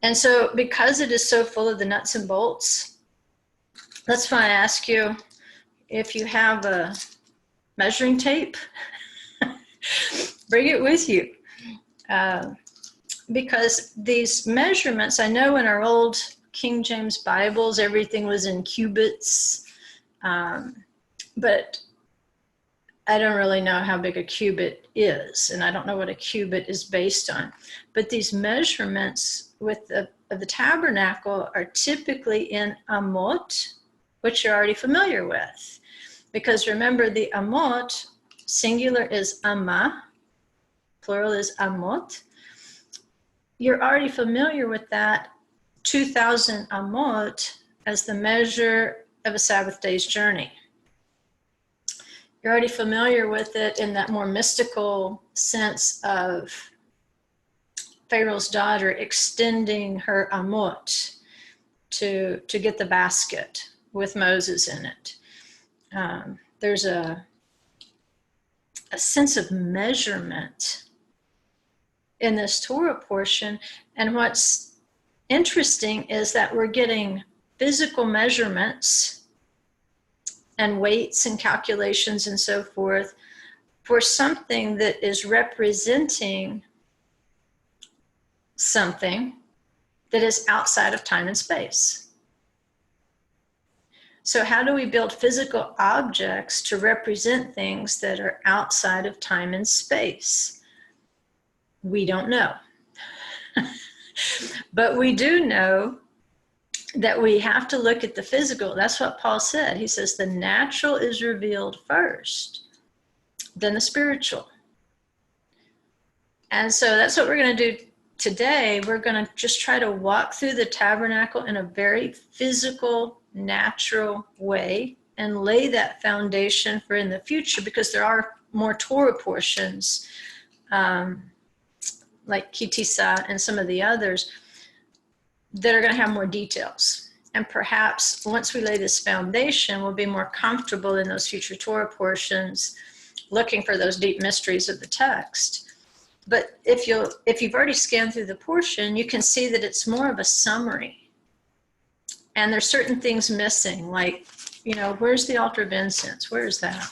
And so because it is so full of the nuts and bolts, that's why I ask you if you have a measuring tape, bring it with you. Because these measurements, I know in our old King James Bibles, everything was in cubits, but I don't really know how big a cubit is, and I don't know what a cubit is based on. But these measurements with the tabernacle are typically in amot, which you're already familiar with. Because remember, the amot, singular is amma, plural is amot. You're already familiar with that 2,000 amot as the measure of a Sabbath day's journey. You're already familiar with it in that more mystical sense of Pharaoh's daughter extending her amot to get the basket with Moses in it. There's a sense of measurement in this Torah portion. And what's interesting is that we're getting physical measurements and weights and calculations and so forth for something that is representing something that is outside of time and space. So how do we build physical objects to represent things that are outside of time and space? We don't know. But we do know that we have to look at the physical. That's what Paul said. He says the natural is revealed first, then the spiritual. And so that's what we're going to do today. We're going to just try to walk through the tabernacle in a very physical, natural way and lay that foundation for in the future, because there are more Torah portions like Kitisa and some of the others that are going to have more details. And perhaps once we lay this foundation, we'll be more comfortable in those future Torah portions, looking for those deep mysteries of the text. But if you've already scanned through the portion, you can see that it's more of a summary. And there's certain things missing, like, where's the altar of incense? Where's that?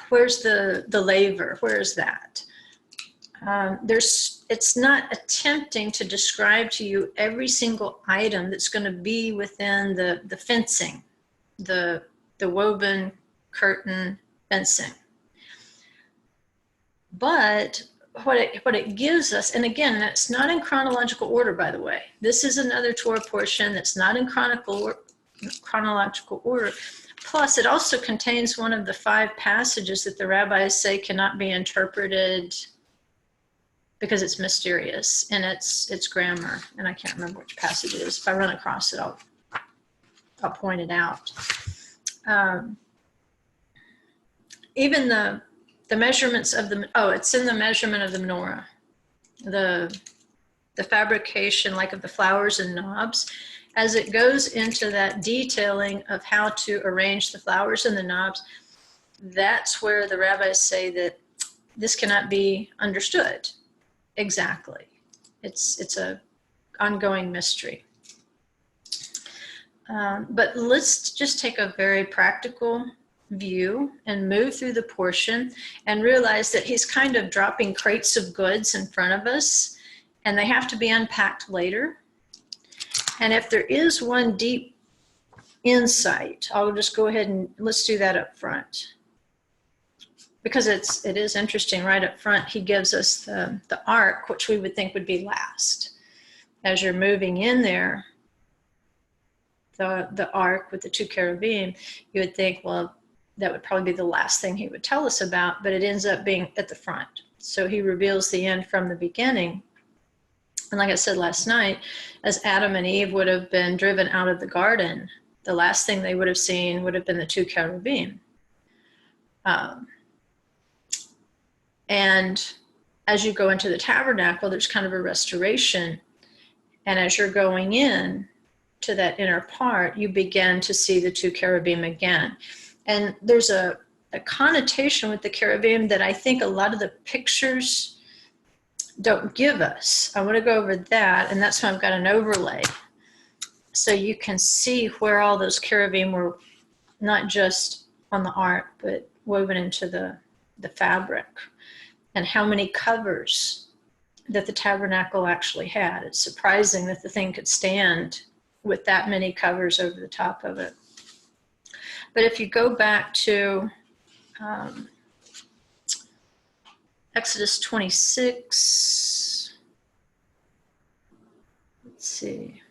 Where's the laver? Where's that? It's not attempting to describe to you every single item that's going to be within the fencing, the woven curtain fencing. But what it gives us, and again, it's not in chronological order, by the way. This is another Torah portion that's not in chronological order. Plus, it also contains one of the 5 passages that the rabbis say cannot be interpreted because it's mysterious and it's grammar, and I can't remember which passage it is. If I run across it, I'll point it out. Even the measurements of it's in the measurement of the menorah, the fabrication, like of the flowers and knobs, as it goes into that detailing of how to arrange the flowers and the knobs. That's where the rabbis say that this cannot be understood exactly. It's a ongoing mystery. But let's just take a very practical view and move through the portion and realize that he's kind of dropping crates of goods in front of us, and they have to be unpacked later. And if there is one deep insight, I'll just go ahead and let's do that up front, because it is interesting. Right up front, he gives us the ark, which we would think would be last. As you're moving in there, the ark with the 2 cherubim, you would think, well, that would probably be the last thing he would tell us about, but it ends up being at the front. So he reveals the end from the beginning. And like I said last night, as Adam and Eve would have been driven out of the garden, the last thing they would have seen would have been the 2 cherubim. And as you go into the tabernacle, there's kind of a restoration. And as you're going in to that inner part, you begin to see the 2 cherubim again. And there's a connotation with the cherubim that I think a lot of the pictures don't give us. I want to go over that, and that's why I've got an overlay. So you can see where all those cherubim were not just on the ark, but woven into the fabric, and how many covers that the tabernacle actually had. It's surprising that the thing could stand with that many covers over the top of it. But if you go back to Exodus 26, let's see,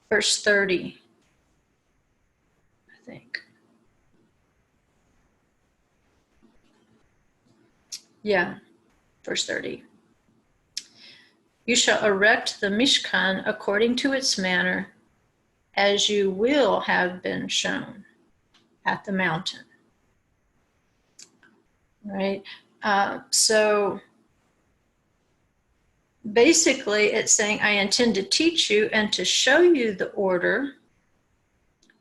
verse 30, I think. Yeah, verse 30. You shall erect the Mishkan according to its manner, as you will have been shown at the mountain. Right? So basically it's saying, I intend to teach you and to show you the order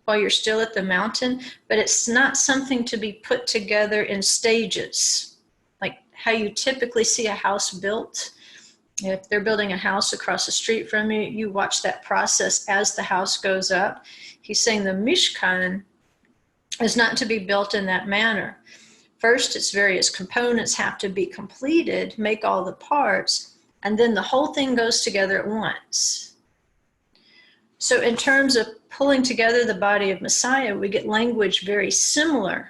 while you're still at the mountain, but it's not something to be put together in stages, like how you typically see a house built. If they're building a house across the street from you, you watch that process as the house goes up. He's saying the Mishkan is not to be built in that manner. First, its various components have to be completed, make all the parts, and then the whole thing goes together at once. So in terms of pulling together the body of Messiah, we get language very similar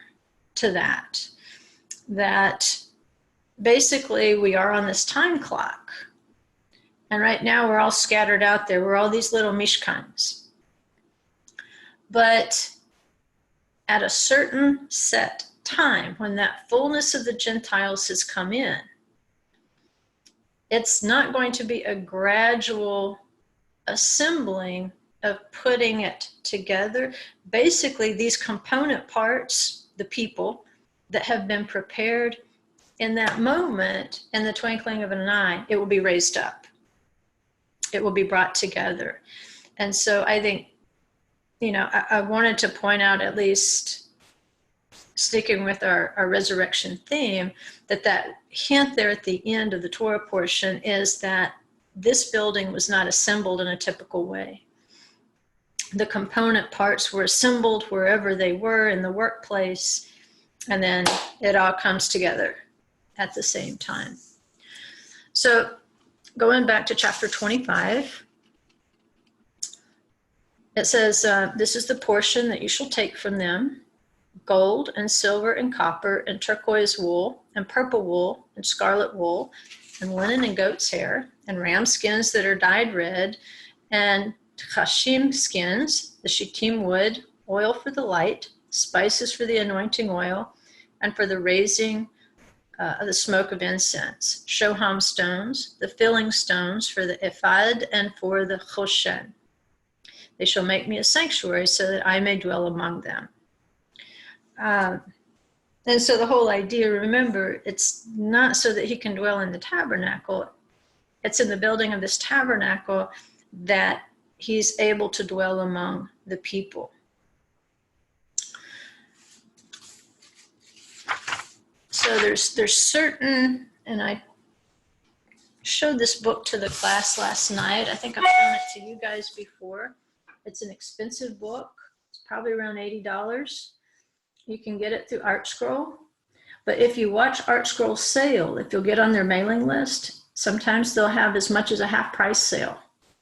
to that. That basically we are on this time clock. And right now we're all scattered out there. We're all these little mishkans. But at a certain set time, when that fullness of the Gentiles has come in, it's not going to be a gradual assembling of putting it together. Basically, these component parts, the people that have been prepared in that moment, in the twinkling of an eye, it will be raised up. It will be brought together. And so I think, I wanted to point out, at least sticking with our resurrection theme, that hint there at the end of the Torah portion is that this building was not assembled in a typical way. The component parts were assembled wherever they were in the workplace, and then it all comes together at the same time. So going back to chapter 25, it says, this is the portion that you shall take from them: gold and silver and copper and turquoise wool and purple wool and scarlet wool and linen and goat's hair and ram skins that are dyed red and chashim skins, the shittim wood, oil for the light, spices for the anointing oil and for the raising of the smoke of incense, shoham stones, the filling stones for the ephod and for the choshen. They shall make me a sanctuary so that I may dwell among them. And so the whole idea, remember, it's not so that he can dwell in the tabernacle. It's in the building of this tabernacle that he's able to dwell among the people. So there's certain, and I showed this book to the class last night. I think I've shown it to you guys before. It's an expensive book. It's probably around $80. You can get it through ArtScroll. But if you watch ArtScroll sale, if you'll get on their mailing list, sometimes they'll have as much as a half price sale.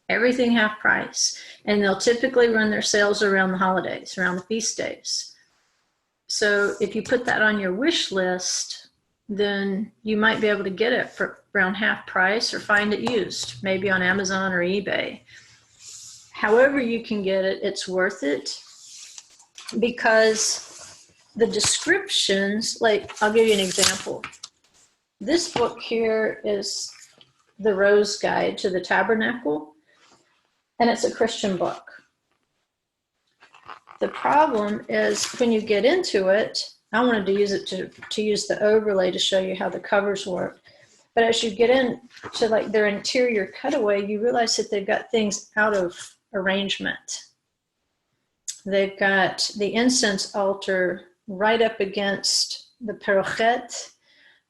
Everything half price. And they'll typically run their sales around the holidays, around the feast days. So if you put that on your wish list, then you might be able to get it for around half price or find it used, maybe on Amazon or eBay. However you can get it, it's worth it, because the descriptions, like, I'll give you an example. This book here is The Rose Guide to the Tabernacle, and it's a Christian book. The problem is when you get into it, I wanted to use it to use the overlay to show you how the covers work. But as you get into like their interior cutaway, you realize that they've got things out of arrangement. They've got the incense altar right up against the parochet.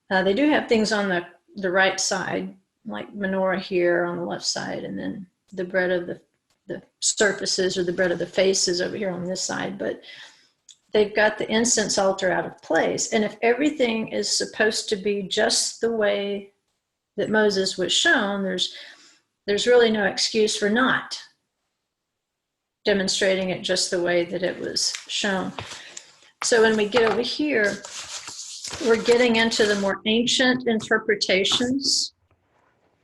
They do have things on the right side, like menorah here on the left side, and then the bread of the surfaces or the bread of the faces over here on this side. But they've got the incense altar out of place. And if everything is supposed to be just the way that Moses was shown, there's really no excuse for not demonstrating it just the way that it was shown. So when we get over here, we're getting into the more ancient interpretations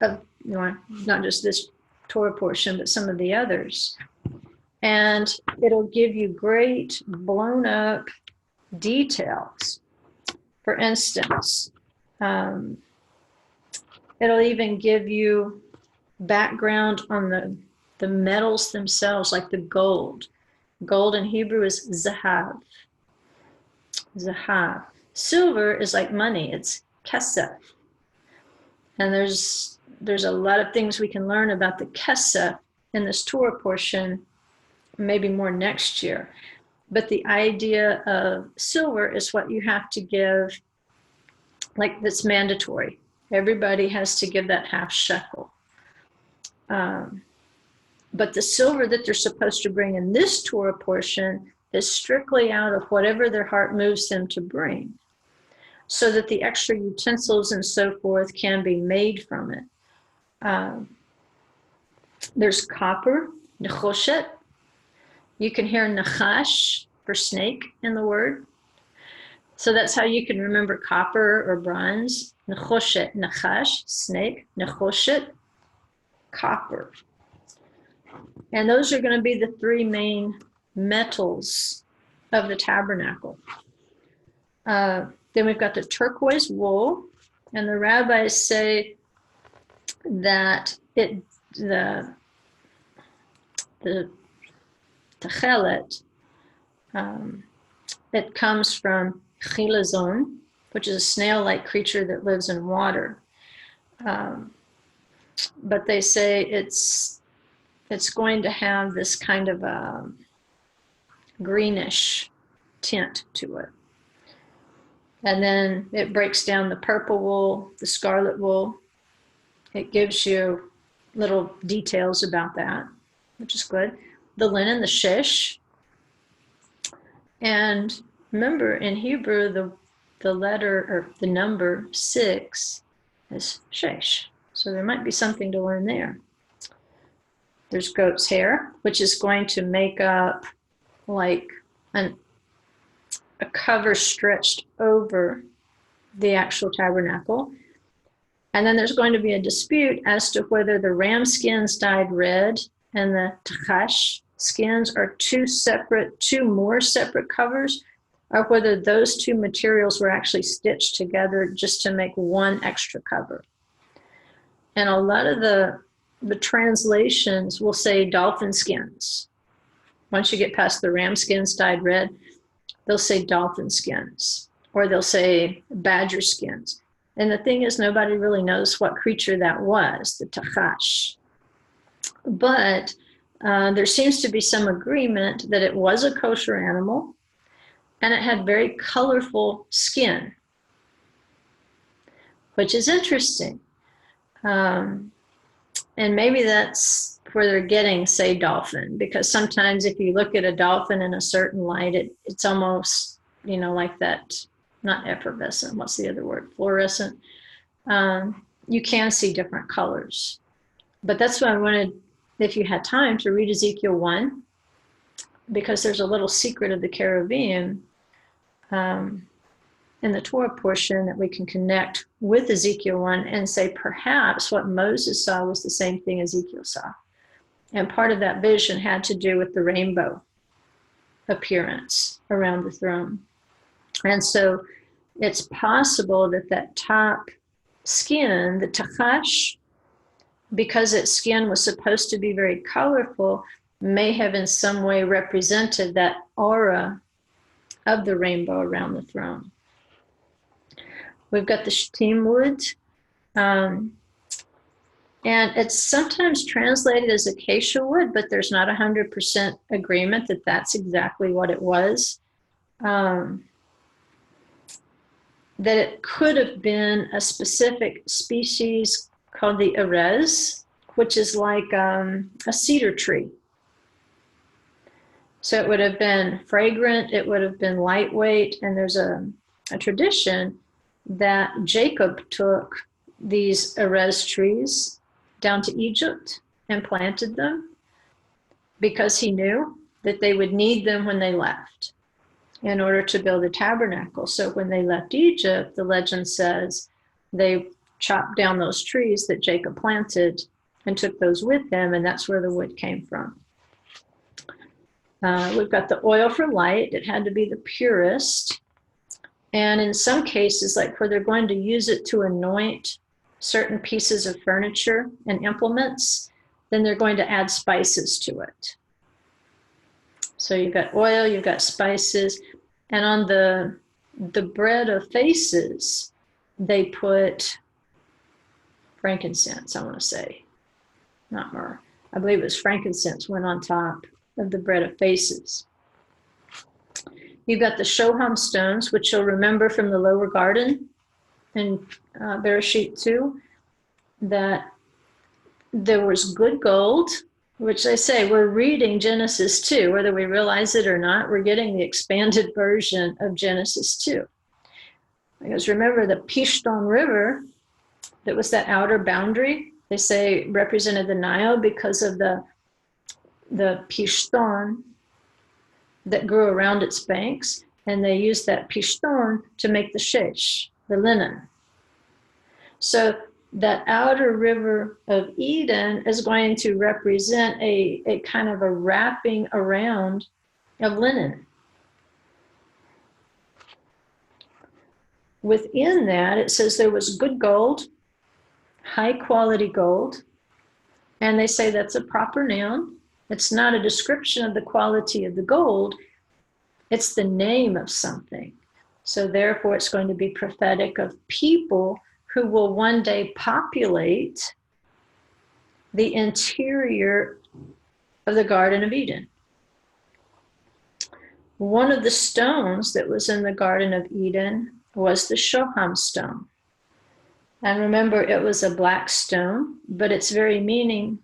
of, you know, not just this Torah portion, but some of the others. And it'll give you great blown up details. For instance, it'll even give you background on the metals themselves, like the gold. Gold in Hebrew is zahav. Zahav. Silver is like money, it's kesef. And there's a lot of things we can learn about the kesef in this Torah portion, maybe more next year. But the idea of silver is what you have to give, like that's mandatory. Everybody has to give that half shekel. But the silver that they're supposed to bring in this Torah portion is strictly out of whatever their heart moves them to bring, so that the extra utensils and so forth can be made from it. There's copper, nechoshet. You can hear nachash for snake in the word. So that's how you can remember copper or bronze. Nechoshet, nachash, snake, nechoshet, copper. And those are going to be the three main metals of the tabernacle. Then we've got the turquoise wool, and the rabbis say that the techelet, it comes from chilazon, which is a snail-like creature that lives in water. But they say it's going to have this kind of a greenish tint to it. And then it breaks down the purple wool, the scarlet wool. It gives you little details about that, which is good. The linen, the shesh. And remember, in Hebrew, the letter or the number 6 is shesh. So there might be something to learn there. There's goat's hair, which is going to make up like a cover stretched over the actual tabernacle. And then there's going to be a dispute as to whether the ram skins dyed red and the tachash skins are two more separate covers, or whether those two materials were actually stitched together just to make one extra cover. And a lot of the translations will say dolphin skins. Once you get past the ram skins dyed red, they'll say dolphin skins, or they'll say badger skins. And the thing is, nobody really knows what creature that was, the tachash. But there seems to be some agreement that it was a kosher animal, and it had very colorful skin, which is interesting. And maybe that's where they're getting, say, dolphin, because sometimes if you look at a dolphin in a certain light, it's almost, like that, not effervescent, what's the other word, fluorescent. You can see different colors. But that's why I wanted, if you had time, to read Ezekiel 1, because there's a little secret of the cherubim in the Torah portion that we can connect with Ezekiel 1 and say perhaps what Moses saw was the same thing Ezekiel saw. And part of that vision had to do with the rainbow appearance around the throne. And so it's possible that top skin, the tachash, because its skin was supposed to be very colorful, may have in some way represented that aura of the rainbow around the throne. We've got the shittim wood, and it's sometimes translated as acacia wood, but there's not 100% agreement that that's exactly what it was. that it could have been a specific species called the erez, which is like a cedar tree. So it would have been fragrant, it would have been lightweight, and there's a tradition that Jacob took these erez trees down to Egypt and planted them because he knew that they would need them when they left in order to build a tabernacle. So when they left Egypt, the legend says they chopped down those trees that Jacob planted and took those with them, and that's where the wood came from. We've got the oil for light. It had to be the purest. And in some cases, like where they're going to use it to anoint certain pieces of furniture and implements, then they're going to add spices to it. So you've got oil, you've got spices, and on the bread of faces, they put frankincense, I want to say, not myrrh. I believe it was frankincense went on top of the bread of faces. You've got the shoham stones, which you'll remember from the lower garden in Bereshit 2, that there was good gold, which I say we're reading Genesis 2, whether we realize it or not, we're getting the expanded version of Genesis 2. Because remember the Pishon River, that was that outer boundary, they say represented the Nile because of the Pishon that grew around its banks, and they used that Pishon to make the shesh, the linen. So that outer river of Eden is going to represent a kind of a wrapping around of linen. Within that, it says there was good gold, high quality gold, and they say that's a proper noun. It's not a description of the quality of the gold, it's the name of something. So therefore, it's going to be prophetic of people who will one day populate the interior of the Garden of Eden. One of the stones that was in the Garden of Eden was the shoham stone. And remember, it was a black stone, but its very meaning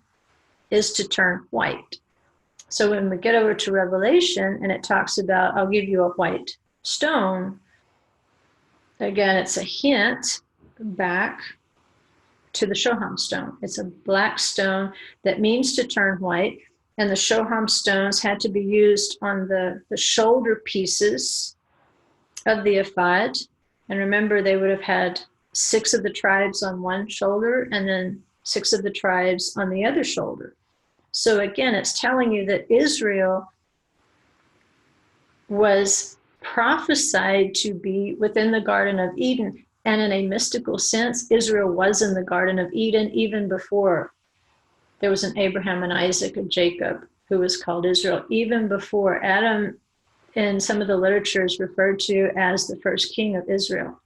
is to turn white. So when we get over to Revelation and it talks about, I'll give you a white stone, again, it's a hint back to the shoham stone. It's a black stone that means to turn white, and the shoham stones had to be used on the shoulder pieces of the ephod. And remember, they would have had 6 of the tribes on one shoulder and then 6 of the tribes on the other shoulder. So again, it's telling you that Israel was prophesied to be within the Garden of Eden. And in a mystical sense, Israel was in the Garden of Eden even before there was an Abraham and Isaac and Jacob who was called Israel, even before Adam in some of the literature is referred to as the first king of Israel.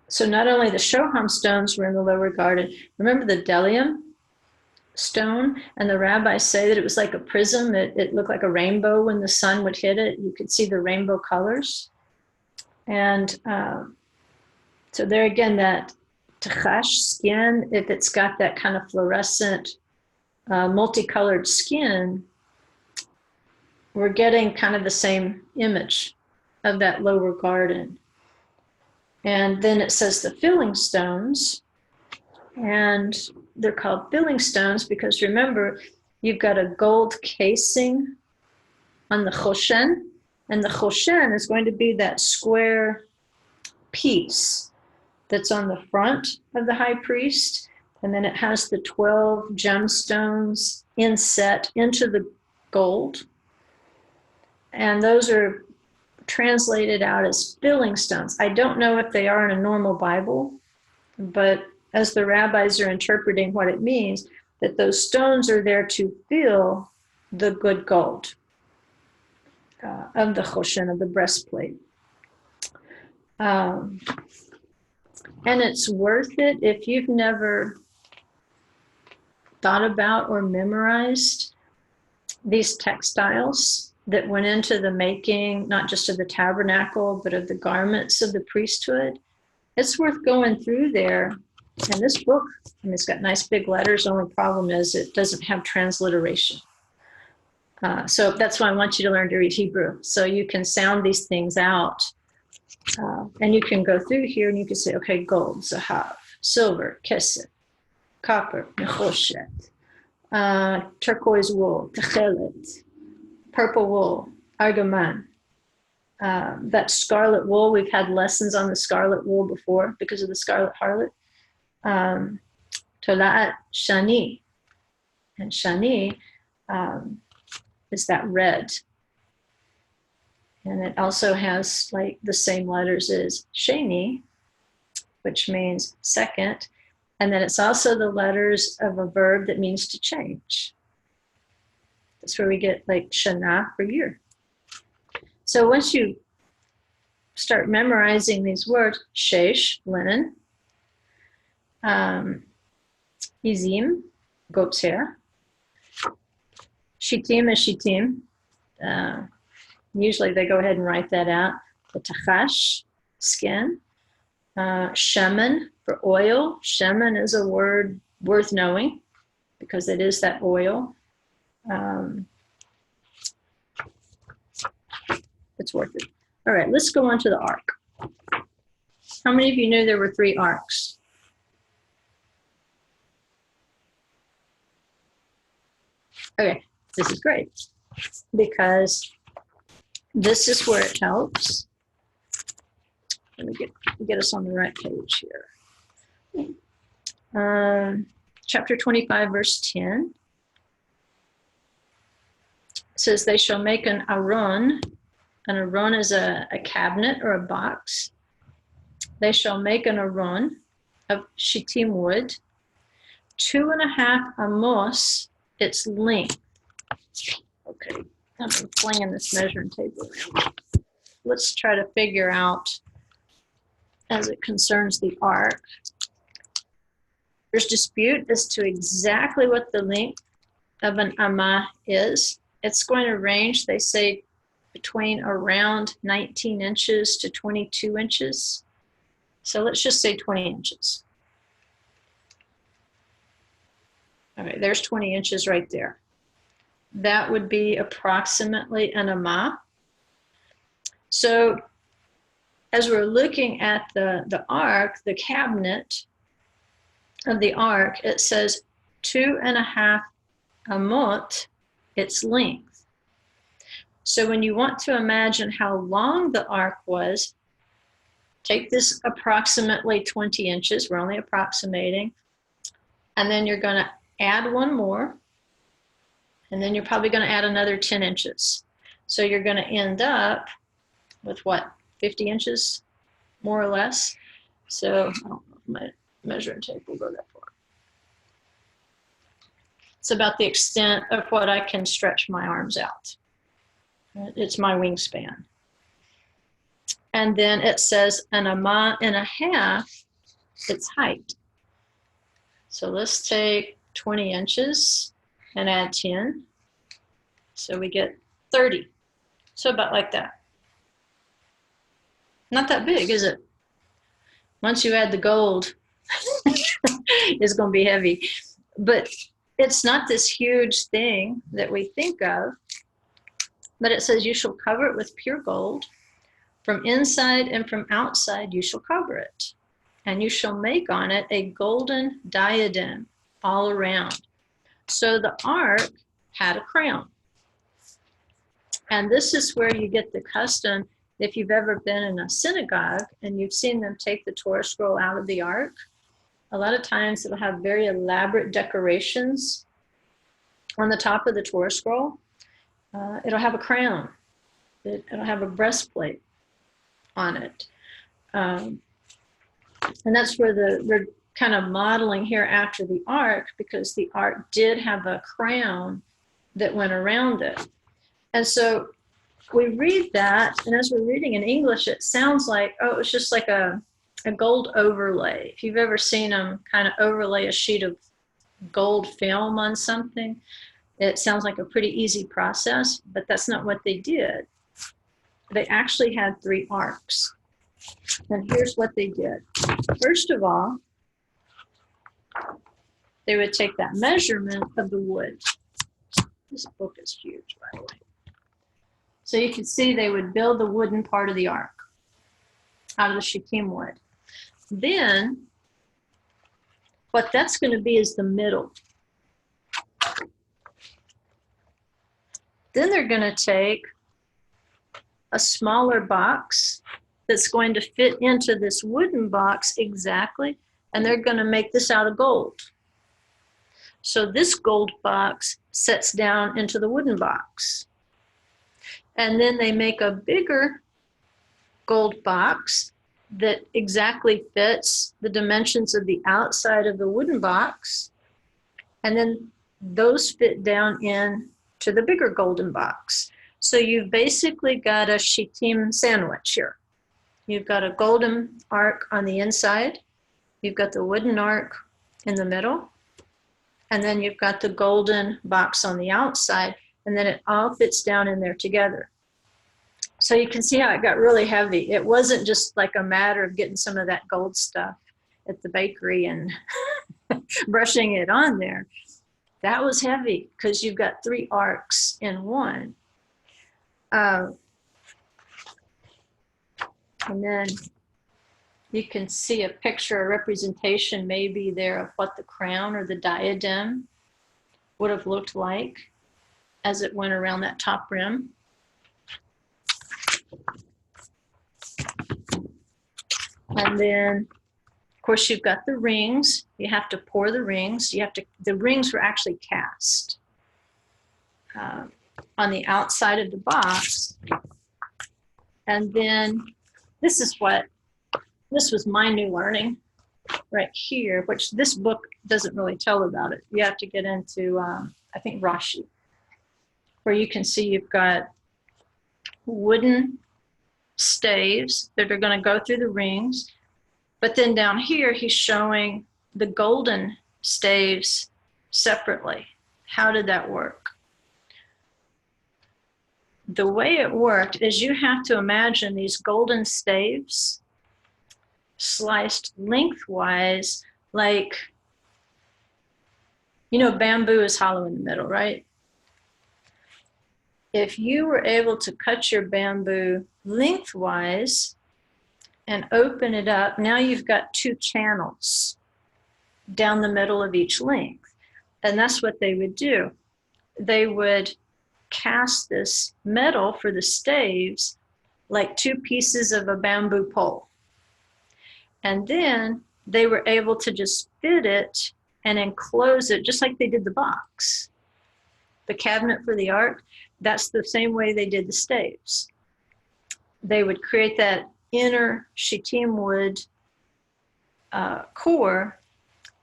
So not only the shoham stones were in the lower garden, remember the bdellium stone? And the rabbis say that it was like a prism. It looked like a rainbow when the sun would hit it. You could see the rainbow colors. And so there again, that tachash skin, if it's got that kind of fluorescent, multicolored skin, we're getting kind of the same image of that lower garden. And then it says the filling stones, and they're called filling stones because remember, you've got a gold casing on the choshen, and the choshen is going to be that square piece that's on the front of the high priest, and then it has the 12 gemstones inset into the gold, and those are translated out as filling stones. I don't know if they are in a normal Bible, but as the rabbis are interpreting what it means, that those stones are there to fill the good gold of the choshen, of the breastplate. And it's worth it if you've never thought about or memorized these textiles that went into the making, not just of the tabernacle, but of the garments of the priesthood. It's worth going through there. And this book, I mean, it's got nice big letters. The only problem is it doesn't have transliteration. So that's why I want you to learn to read Hebrew. So you can sound these things out. And you can go through here and you can say, okay, gold, zahav, silver, kesef, copper, nechoshet, turquoise wool, techelet, purple wool, argaman. That scarlet wool, we've had lessons on the scarlet wool before because of the scarlet harlot. Tolaat shani. And shani is that red. And it also has like the same letters as sheni, which means second. And then it's also the letters of a verb that means to change. That's where we get like shana for year. So once you start memorizing these words, shesh, linen, izim, goat's hair, shittim is shittim. Usually they go ahead and write that out. The tachash, skin. Shemen for oil. Shemen is a word worth knowing because it is that oil. It's worth it. All right, let's go on to the ark. How many of you knew there were 3 arks? Okay, this is great because this is where it helps. Let me get us on the right page here. Chapter 25, verse 10 says, they shall make an aron. An aron is a cabinet or a box. They shall make an aron of shittim wood, 2.5 amos its length. Okay, I'm flinging this measuring tape around. Let's try to figure out, as it concerns the ark, there's dispute as to exactly what the length of an amah is. It's going to range, they say, between around 19 inches to 22 inches. So let's just say 20 inches. Okay, there's 20 inches right there. That would be approximately an amah. So as we're looking at the ark, the cabinet of the ark, it says 2.5 amot, its length. So when you want to imagine how long the ark was, take this approximately 20 inches, we're only approximating, and then you're going to add one more, and then you're probably going to add another 10 inches. So you're going to end up with what, 50 inches, more or less? So I don't know if my measuring tape will go that far. It's about the extent of what I can stretch my arms out. It's my wingspan. And then it says an amah and a half, its height. So let's take 20 inches and add 10. So we get 30. So about like that. Not that big, is it? Once you add the gold, it's going to be heavy. But it's not this huge thing that we think of. But it says you shall cover it with pure gold. From inside and from outside you shall cover it. And you shall make on it a golden diadem all around. So the ark had a crown. And this is where you get the custom, if you've ever been in a synagogue and you've seen them take the Torah scroll out of the ark, a lot of times it'll have very elaborate decorations on the top of the Torah scroll. It'll have a crown. It'll have a breastplate on it. And that's where we're kind of modeling here after the ark, because the ark did have a crown that went around it. And so we read that, and as we're reading in English, it sounds like, oh, it was just like a gold overlay. If you've ever seen them kind of overlay a sheet of gold film on something, It sounds like a pretty easy process, but that's not what they did. They actually had 3 arcs. And here's what they did. First of all, they would take that measurement of the wood. This book is huge, by the way. So you can see they would build the wooden part of the ark out of the shittim wood. Then what that's going to be is the middle. Then they're going to take a smaller box that's going to fit into this wooden box exactly, and they're going to make this out of gold. So this gold box sets down into the wooden box. And then they make a bigger gold box that exactly fits the dimensions of the outside of the wooden box. And then those fit down into the bigger golden box. So you've basically got a shittim sandwich here. You've got a golden ark on the inside. You've got the wooden ark in the middle. And then you've got the golden box on the outside. And then it all fits down in there together. So you can see how it got really heavy. It wasn't just like a matter of getting some of that gold stuff at the bakery and brushing it on there. That was heavy because you've got 3 arcs in one. And then you can see a picture, a representation maybe there of what the crown or the diadem would have looked like as it went around that top rim. And then, of course, you've got the rings. You have to pour the rings. The rings were actually cast on the outside of the box. And then this was my new learning right here, which this book doesn't really tell about it. You have to get into, I think, Rashi, where you can see you've got wooden staves that are going to go through the rings. But then down here, he's showing the golden staves separately. How did that work? The way it worked is you have to imagine these golden staves sliced lengthwise, like, you know, bamboo is hollow in the middle, right? If you were able to cut your bamboo lengthwise and open it up, now you've got 2 channels down the middle of each length. And that's what they would do. They would cast this metal for the staves like 2 pieces of a bamboo pole. And then they were able to just fit it and enclose it just like they did the box. The cabinet for the ark, that's the same way they did the staves. They would create that inner shittim wood core,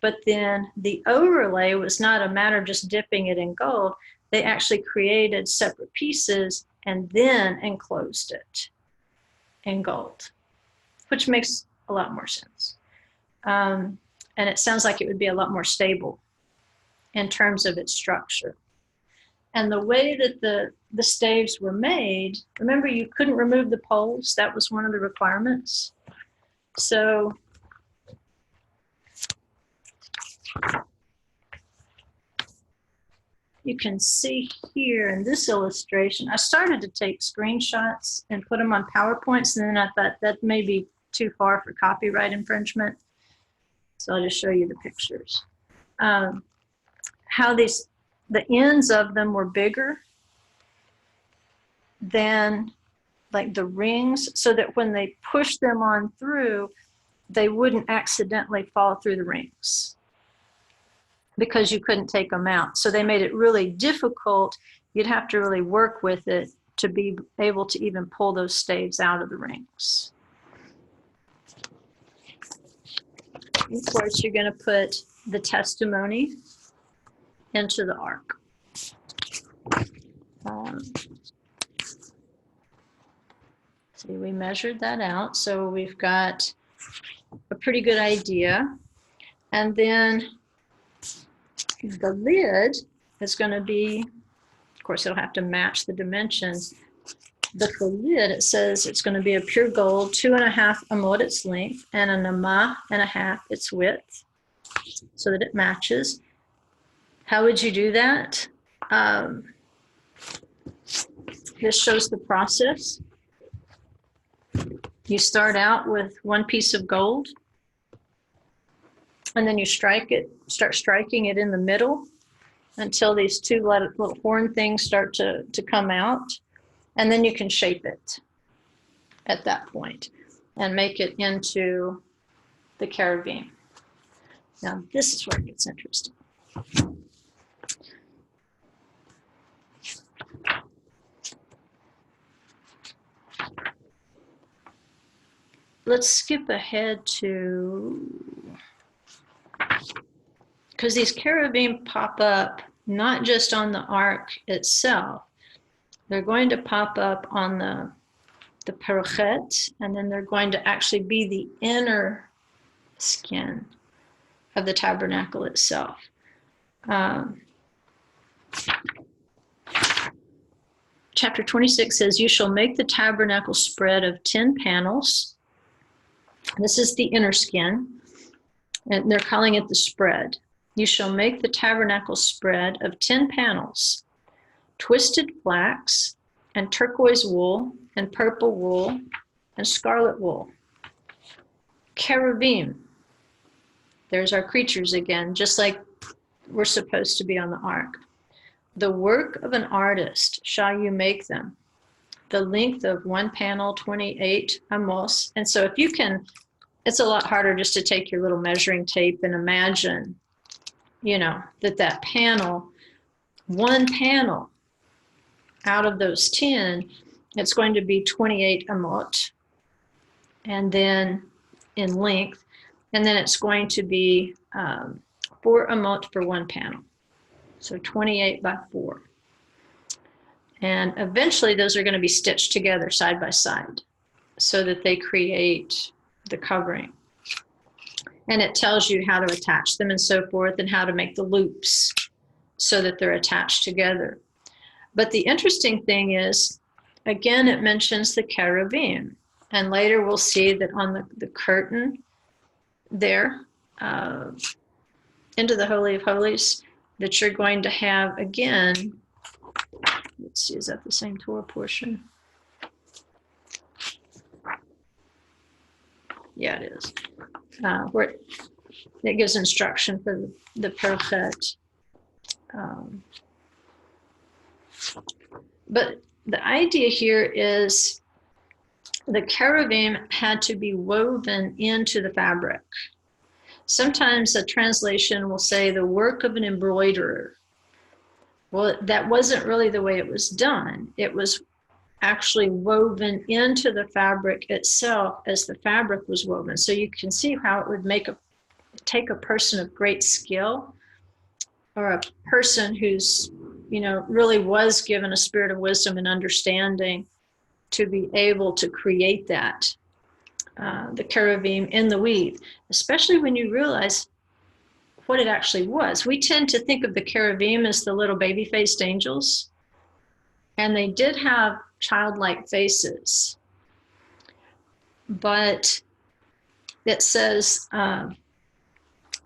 but then the overlay was not a matter of just dipping it in gold. They actually created separate pieces and then enclosed it in gold, which makes a lot more sense. And it sounds like it would be a lot more stable in terms of its structure. And the way that the staves were made, remember you couldn't remove the poles. That was one of the requirements. So you can see here in this illustration, I started to take screenshots and put them on PowerPoints, and then I thought that may be too far for copyright infringement. So I'll just show you the pictures. How the ends of them were bigger than like the rings, so that when they pushed them on through, they wouldn't accidentally fall through the rings because you couldn't take them out. So they made it really difficult. You'd have to really work with it to be able to even pull those staves out of the rings. Of course, you're going to put the testimony into the ark. See, we measured that out, so we've got a pretty good idea. And then the lid is going to be, of course, it'll have to match the dimensions. But the lid, it says it's going to be a pure gold, 2.5 amot its length, and an amah and a half its width, so that it matches. How would you do that? This shows the process. You start out with one piece of gold, and then you start striking it in the middle until these two little horn things start to come out. And then you can shape it at that point and make it into the cherubim. Now, this is where it gets interesting. Let's skip ahead to, because these cherubim pop up not just on the ark itself. They're going to pop up on the parochet, and then they're going to actually be the inner skin of the tabernacle itself. Chapter 26 says, you shall make the tabernacle spread of 10 panels. This is the inner skin, and they're calling it the spread. You shall make the tabernacle spread of 10 panels, twisted flax, and turquoise wool, and purple wool, and scarlet wool. Cherubim. There's our creatures again, just like we're supposed to be on the ark. The work of an artist shall you make them. The length of one panel, 28 amos. And so if you can, it's a lot harder just to take your little measuring tape and imagine, that panel, one panel out of those 10, it's going to be 28 amot, and then in length, and then it's going to be 4 amot for one panel. So 28 by 4. And eventually those are going to be stitched together side by side so that they create the covering. And it tells you how to attach them and so forth, and how to make the loops so that they're attached together. But the interesting thing is, again, it mentions the cherubim. And later we'll see that on the curtain there, into the Holy of Holies, that you're going to have, again, let's see, is that the same Torah portion? Yeah, it is. Where it gives instruction for the parochet. But the idea here is the cherubim had to be woven into the fabric. Sometimes a translation will say the work of an embroiderer. Well, that wasn't really the way it was done. It was actually woven into the fabric itself as the fabric was woven. So you can see how it would take a person of great skill, or a person who's, really was given a spirit of wisdom and understanding to be able to create that, the cherubim in the weave, especially when you realize what it actually was. We tend to think of the cherubim as the little baby-faced angels, and they did have childlike faces. But it says,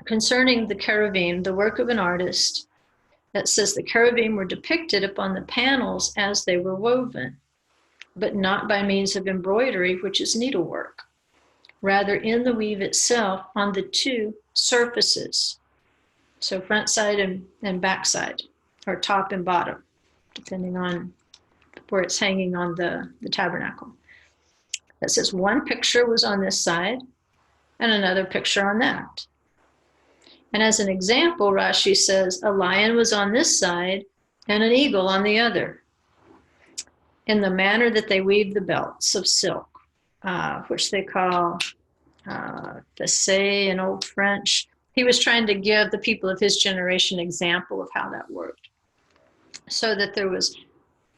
concerning the cherubim, the work of an artist, that says the cherubim were depicted upon the panels as they were woven, but not by means of embroidery, which is needlework. Rather, in the weave itself, on the two surfaces, so front side and back side, or top and bottom, depending on where it's hanging on the tabernacle. That says one picture was on this side and another picture on that. And as an example, Rashi says a lion was on this side and an eagle on the other, in the manner that they weave the belts of silk, which they call faissé in Old French. He was trying to give the people of his generation an example of how that worked, so that there was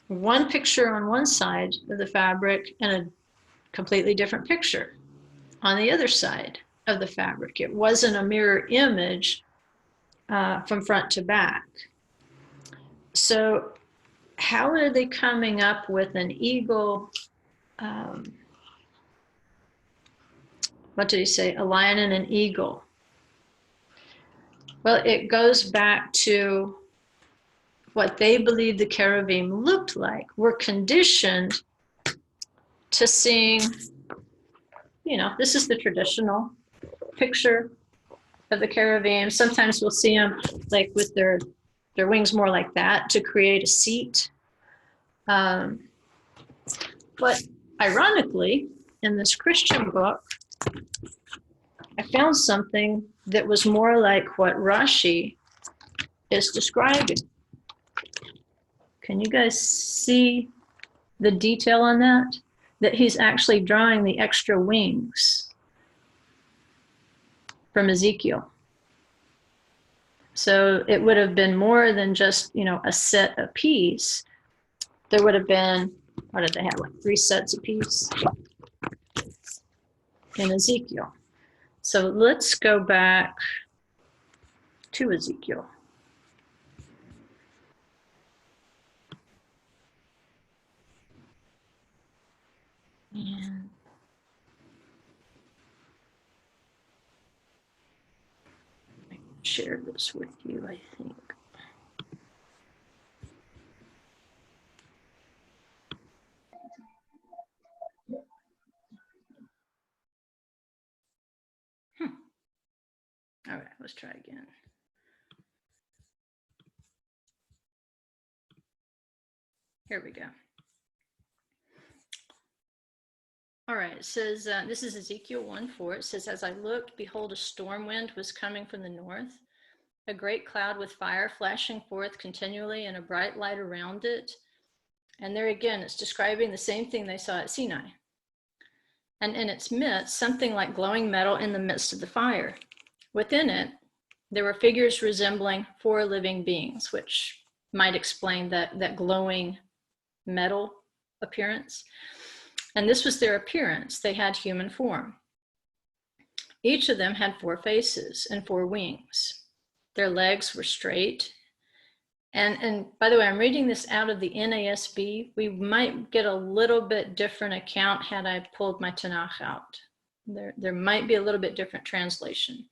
one picture on one side of the fabric and a completely different picture on the other side of the fabric. It wasn't a mirror image from front to back. So how are they coming up with an eagle? What did he say? A lion and an eagle. Well, it goes back to what they believed the cherubim looked like. We're conditioned to seeing, you know, this is the traditional picture of the cherubim. Sometimes we'll see them like with their wings more like that to create a seat. But ironically, in this Christian book, I found something that was more like what Rashi is describing. Can you guys see the detail on that? That he's actually drawing the extra wings from Ezekiel. So it would have been more than just, you know, a set apiece. There would have been, what did they have, like 3 sets apiece in Ezekiel. So let's go back to Ezekiel. And I share this with you, I think. All right, let's try again. Here we go. All right, it says, this is Ezekiel 1:4. It says, as I looked, behold, a storm wind was coming from the north, a great cloud with fire flashing forth continually and a bright light around it. And there again, it's describing the same thing they saw at Sinai. And in its midst, something like glowing metal in the midst of the fire. Within it, there were figures resembling 4 living beings, which might explain that glowing metal appearance. And this was their appearance. They had human form. Each of them had 4 faces and 4 wings. Their legs were straight. And by the way, I'm reading this out of the NASB. We might get a little bit different account had I pulled my Tanakh out. There might be a little bit different translation.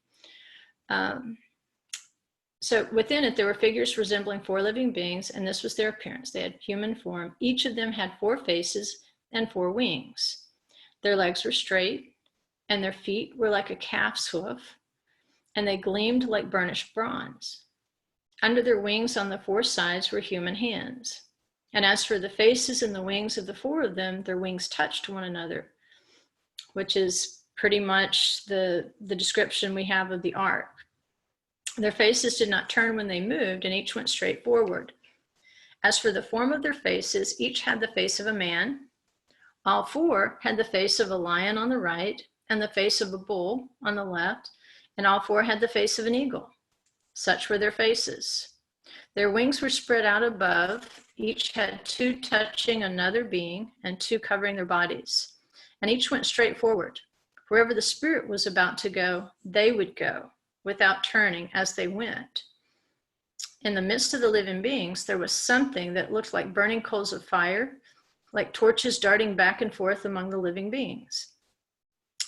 So within it, there were figures resembling 4 living beings, and this was their appearance. They had human form. Each of them had 4 faces and 4 wings. Their legs were straight, and their feet were like a calf's hoof, and they gleamed like burnished bronze. Under their wings on the 4 sides were human hands. And as for the faces and the wings of the 4 of them, their wings touched one another, which is pretty much the description we have of the ark. Their faces did not turn when they moved, and each went straight forward. As for the form of their faces, each had the face of a man. All 4 had the face of a lion on the right, and the face of a bull on the left, and all 4 had the face of an eagle. Such were their faces. Their wings were spread out above. Each had 2 touching another being, and 2 covering their bodies. And each went straight forward. Wherever the Spirit was about to go, they would go, without turning as they went. In the midst of the living beings, there was something that looked like burning coals of fire, like torches darting back and forth among the living beings.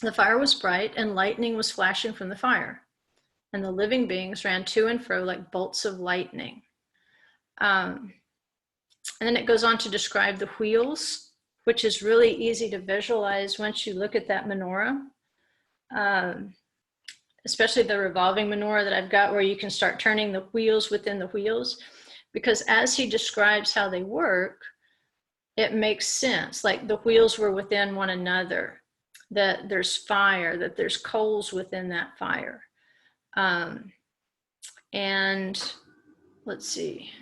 The fire was bright, and lightning was flashing from the fire. And the living beings ran to and fro like bolts of lightning. And then it goes on to describe the wheels, which is really easy to visualize once you look at that menorah. Especially the revolving menorah that I've got, where you can start turning the wheels within the wheels. Because as he describes how they work, it makes sense. Like the wheels were within one another, that there's fire, that there's coals within that fire. And let's see.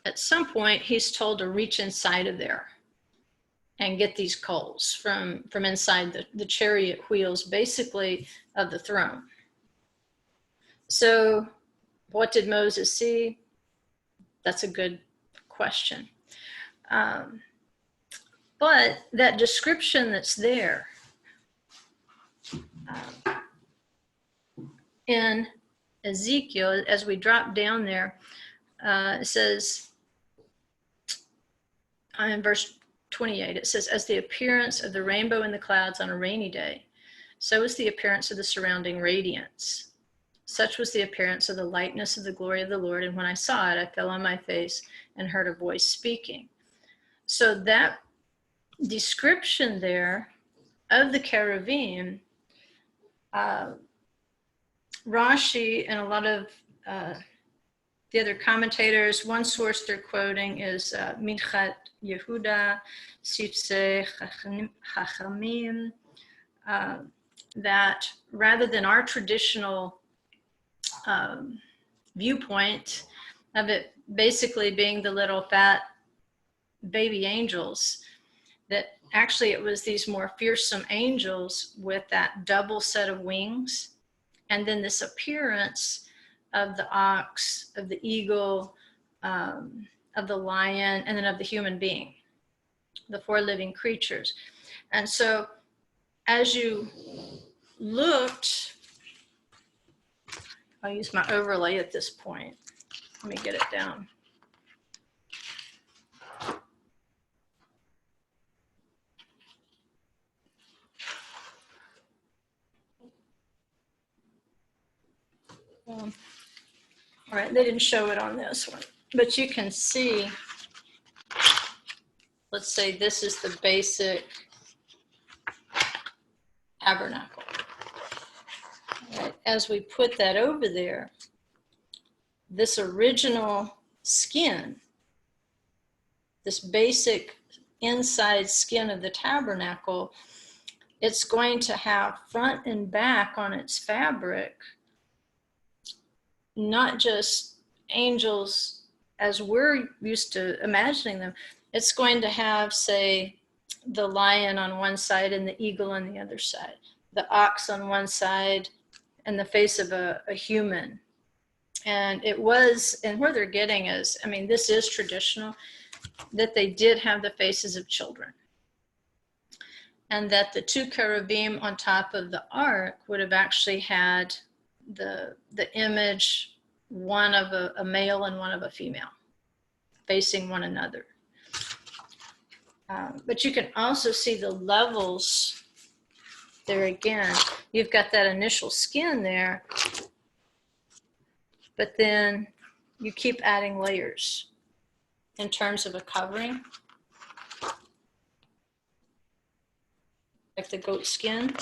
At some point, he's told to reach inside of there and get these coals from inside the chariot wheels, basically, of the throne. So what did Moses see? That's a good question. But that description that's there in Ezekiel, as we drop down there, it says, in verse 28, it says, as the appearance of the rainbow in the clouds on a rainy day, so is the appearance of the surrounding radiance. Such was the appearance of the lightness of the glory of the Lord. And when I saw it, I fell on my face and heard a voice speaking. So that description there of the cherubim, Rashi and a lot of the other commentators, one source they're quoting is Minchat Yehuda, Sifsei Chachamim, that rather than our traditional viewpoint of it basically being the little fat baby angels, that actually it was these more fearsome angels with that double set of wings, and then this appearance of the ox, of the eagle, of the lion, and then of the human being, the four living creatures. And so as you looked, I'll use my overlay at this point. Let me get it down. All right, they didn't show it on this one, but you can see, let's say this is the basic tabernacle. Right, as we put that over there, this original skin, this basic inside skin of the tabernacle, it's going to have front and back on its fabric, not just angels as we're used to imagining them. It's going to have, say, the lion on one side and the eagle on the other side, the ox on one side, and the face of a human. And it was, and where they're getting is, I mean, this is traditional, that they did have the faces of children. And that the two cherubim on top of the ark would have actually had the image, one of a male and one of a female, facing one another. But you can also see the levels there again. You've got that initial skin there, but then you keep adding layers in terms of a covering. Like the goat skin,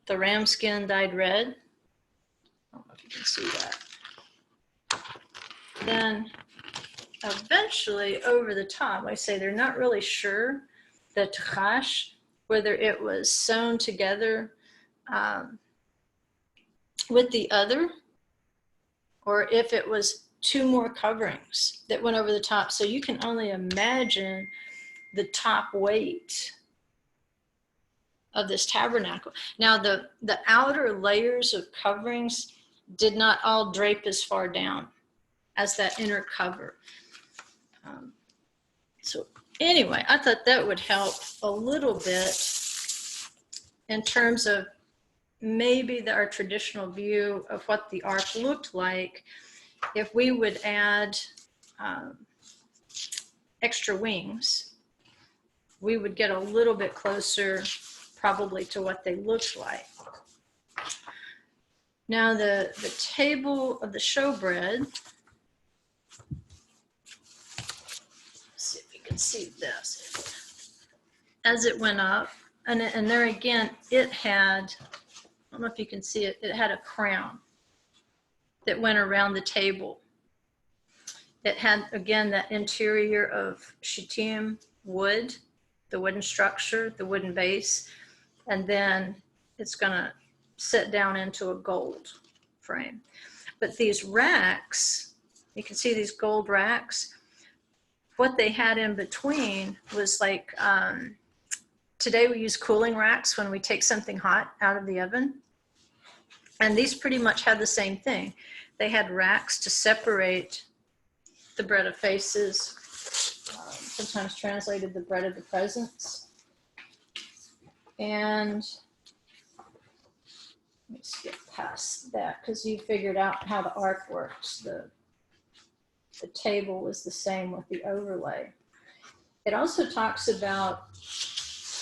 the ram skin dyed red. I don't know if you can see that. Then eventually over the top, like I say, they're not really sure, the Tachash, whether it was sewn together with the other, or if it was two more coverings that went over the top. So you can only imagine the top weight of this tabernacle. Now the outer layers of coverings did not all drape as far down as that inner cover. So anyway, I thought that would help a little bit in terms of maybe our traditional view of what the ark looked like if we would add extra wings. We would get a little bit closer probably to what they looked like. Now the table of the showbread, let's see if you can see this. As it went up, and there again, it had, I don't know if you can see it, it had a crown that went around the table. It had, again, that interior of shittim wood, the wooden structure, the wooden base, and then it's going to sit down into a gold frame. But these racks, you can see these gold racks, what they had in between was like, today we use cooling racks when we take something hot out of the oven. And these pretty much had the same thing. They had racks to separate the bread of faces, sometimes translated the bread of the presence. And let me skip past that because you figured out how the ark works. The table was the same with the overlay. It also talks about,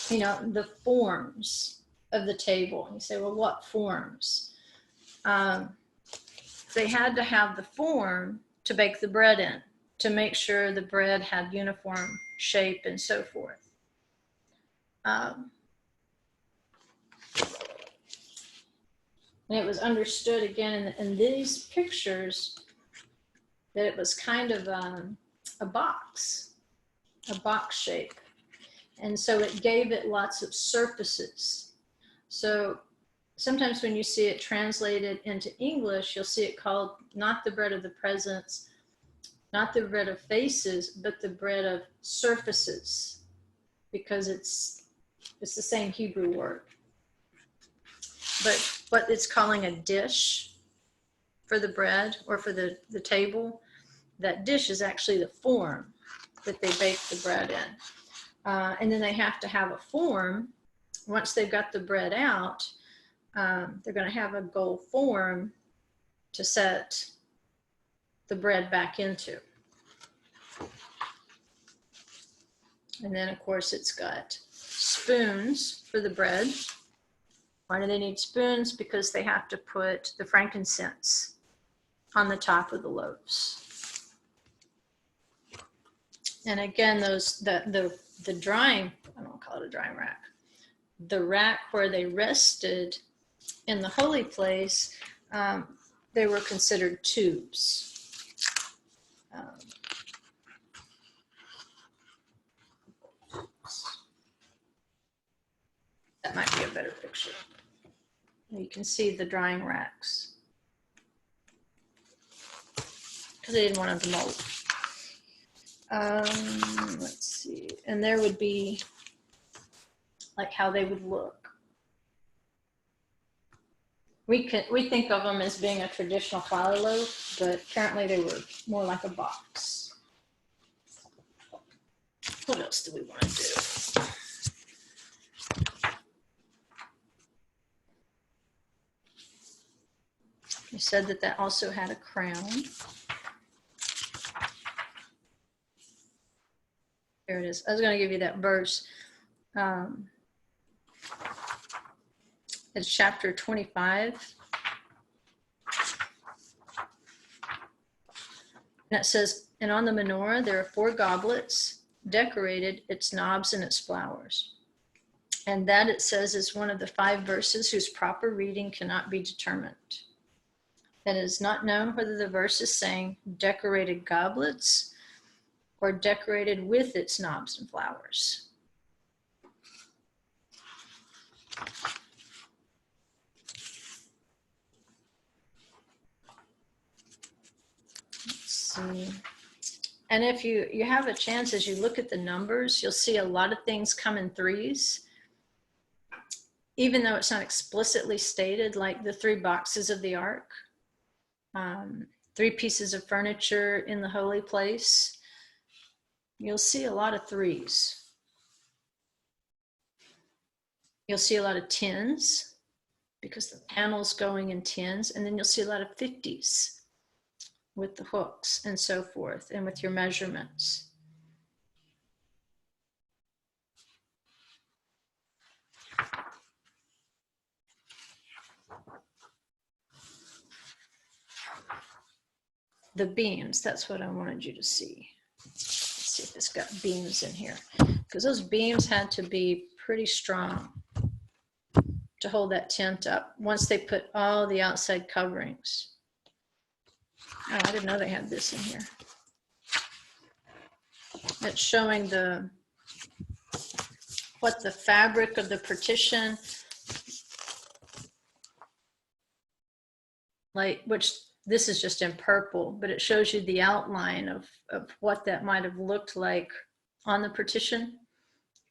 you know, the forms of the table. And you say, well, what forms? They had to have the form to bake the bread in, to make sure the bread had uniform shape and so forth. And it was understood again in these pictures that it was kind of a box shape. And so it gave it lots of surfaces. So sometimes when you see it translated into English, you'll see it called not the bread of the presence, not the bread of faces, but the bread of surfaces, because it's the same Hebrew word. But what it's calling a dish for the bread or for the table, that dish is actually the form that they bake the bread in. And then they have to have a form. Once they've got the bread out, they're going to have a gold form to set the bread back into. And then, of course, it's got spoons for the bread. Why do they need spoons? Because they have to put the frankincense on the top of the loaves. And again, the drying, I don't call it a drying rack, the rack where they rested in the holy place, they were considered tubes. That might be a better picture. You can see the drying racks because they didn't want them to mold. Let's see, and there would be like how they would look. We think of them as being a traditional flour loaf, but apparently they were more like a box. What else do we want to do? You said that also had a crown. There it is. I was going to give you that verse. It's chapter 25. And it says, and on the menorah there are 4 goblets, decorated, its knobs and its flowers. And that, it says, is one of the 5 verses whose proper reading cannot be determined. That it is not known whether the verse is saying decorated goblets or decorated with its knobs and flowers. Let's see. And if you have a chance, as you look at the numbers, you'll see a lot of things come in 3s. Even though it's not explicitly stated, like the 3 boxes of the ark, 3 pieces of furniture in the holy place, you'll see a lot of 3s. You'll see a lot of 10s because the panel's going in 10s, and then you'll see a lot of 50s with the hooks and so forth, and with your measurements. The beams, that's what I wanted you to see. Let's see if it's got beams in here, because those beams had to be pretty strong to hold that tent up once they put all the outside coverings. Oh, I didn't know they had this in here. It's showing what the fabric of the partition, like, which this is just in purple, but it shows you the outline of what that might have looked like on the partition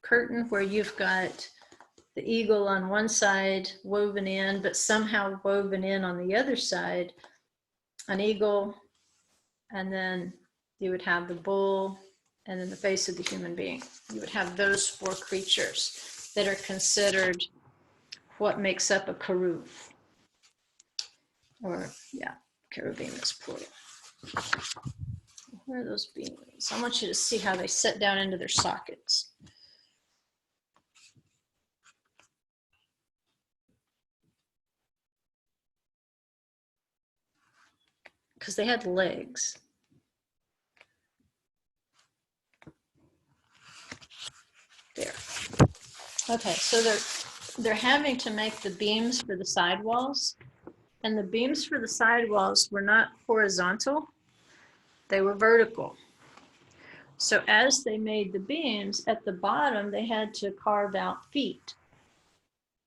curtain, where you've got the eagle on one side woven in, but somehow woven in on the other side, an eagle, and then you would have the bull, and then the face of the human being. You would have those 4 creatures that are considered what makes up a keruv. Or, yeah, cherubim is plural. Where are those beams? I want you to see how they set down into their sockets. Because they had legs. There. Okay, so they're having to make the beams for the sidewalls, and the beams for the sidewalls were not horizontal, they were vertical. So as they made the beams, at the bottom, they had to carve out feet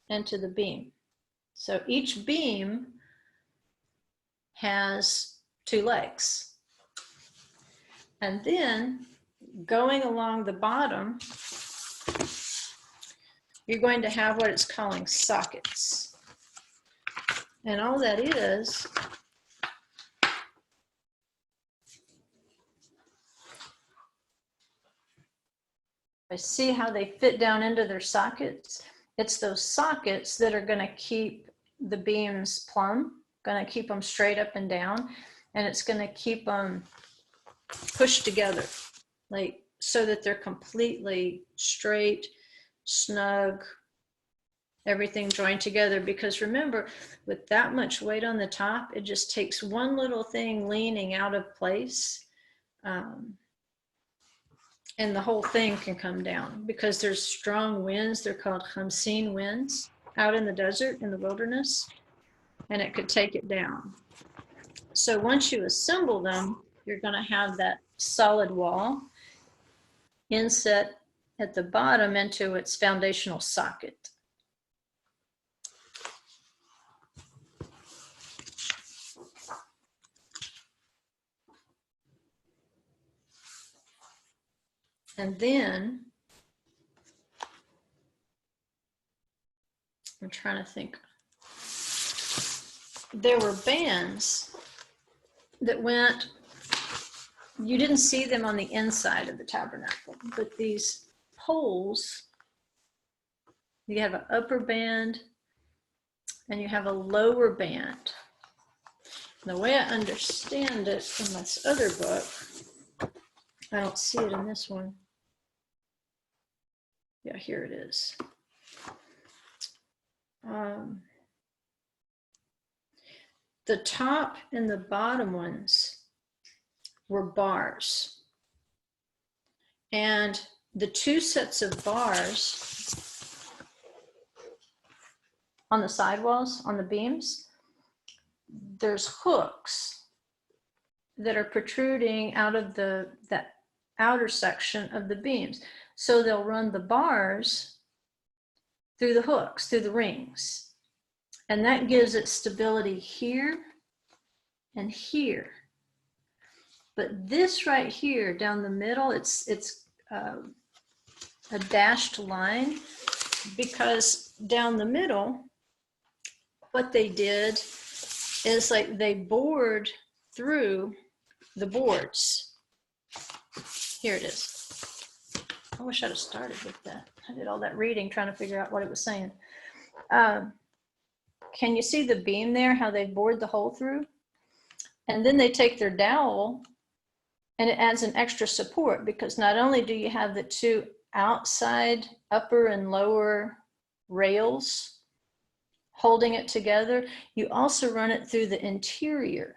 into the beam. So each beam has 2 legs. And then going along the bottom, you're going to have what it's calling sockets. And all that is I see how they fit down into their sockets. It's those sockets that are going to keep the beams plumb, going to keep them straight up and down, and it's going to keep them pushed together, like so that they're completely straight, snug, everything joined together. Because remember, with that much weight on the top, it just takes one little thing leaning out of place, and the whole thing can come down because there's strong winds. They're called Khamsin winds out in the desert, in the wilderness, and it could take it down. So once you assemble them, you're going to have that solid wall inset at the bottom into its foundational socket. And then, I'm trying to think, there were bands that went, you didn't see them on the inside of the tabernacle, but these poles, you have an upper band and you have a lower band. And the way I understand it from this other book, I don't see it in this one. Yeah, here it is. The top and the bottom ones were bars. And the 2 sets of bars on the sidewalls, on the beams, there's hooks that are protruding out of that outer section of the beams. So they'll run the bars through the hooks, through the rings. And that gives it stability here and here. But this right here down the middle, it's a dashed line, because down the middle, what they did is like they bored through the boards. Here it is. I wish I'd have started with that. I did all that reading trying to figure out what it was saying. Can you see the beam there, how they bored the hole through? And then they take their dowel and it adds an extra support, because not only do you have the 2 outside upper and lower rails holding it together, you also run it through the interior,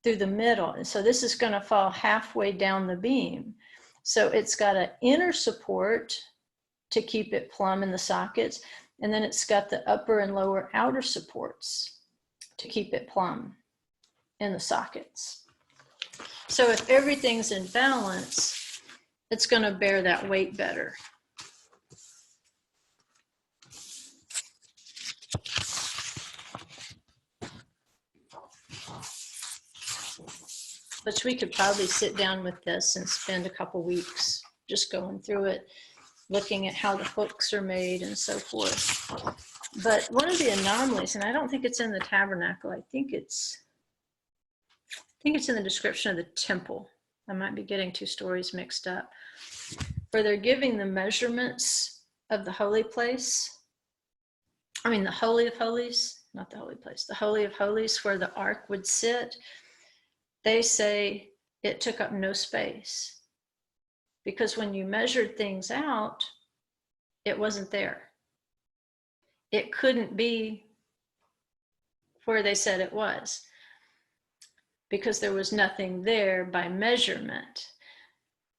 through the middle. And so this is going to fall halfway down the beam. So it's got an inner support to keep it plumb in the sockets, and then it's got the upper and lower outer supports to keep it plumb in the sockets. So if everything's in balance, it's going to bear that weight better. But we could probably sit down with this and spend a couple weeks just going through it, looking at how the hooks are made and so forth. But one of the anomalies, and I don't think it's in the tabernacle, I think it's in the description of the temple. I might be getting 2 stories mixed up, where they're giving the measurements of the holy place. I mean, the Holy of Holies, not the holy place, the Holy of Holies where the ark would sit, they say it took up no space. Because when you measured things out, it wasn't there. It couldn't be where they said it was, because there was nothing there by measurement,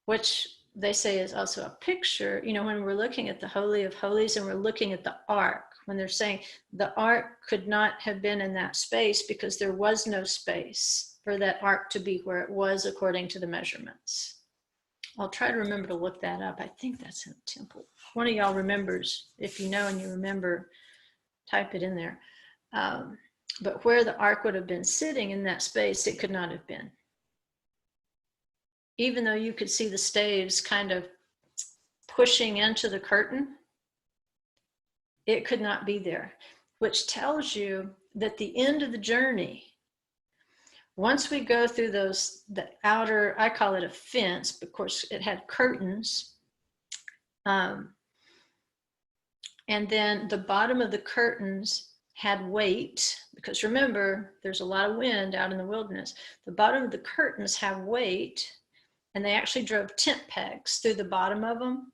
which they say is also a picture. You know, when we're looking at the Holy of Holies and we're looking at the ark, when they're saying the ark could not have been in that space because there was no space for that ark to be where it was according to the measurements. I'll try to remember to look that up. I think that's in the temple. One of y'all remembers. If you know and you remember, type it in there. But where the ark would have been sitting in that space, it could not have been. Even though you could see the staves kind of pushing into the curtain, it could not be there, which tells you that the end of the journey, once we go through the outer, I call it a fence, but of course it had curtains. And then the bottom of the curtains had weight, because remember, there's a lot of wind out in the wilderness. The bottom of the curtains have weight, and they actually drove tent pegs through the bottom of them.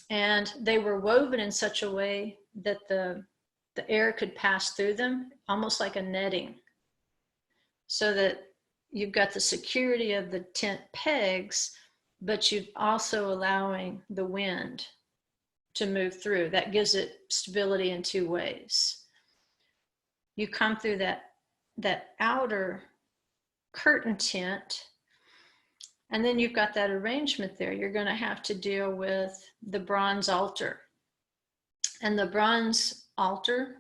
And they were woven in such a way that the air could pass through them, almost like a netting, so that you've got the security of the tent pegs, but you're also allowing the wind to move through. That gives it stability in two ways. You come through that outer curtain tent, and then you've got that arrangement there. You're going to have to deal with the bronze altar. And the bronze altar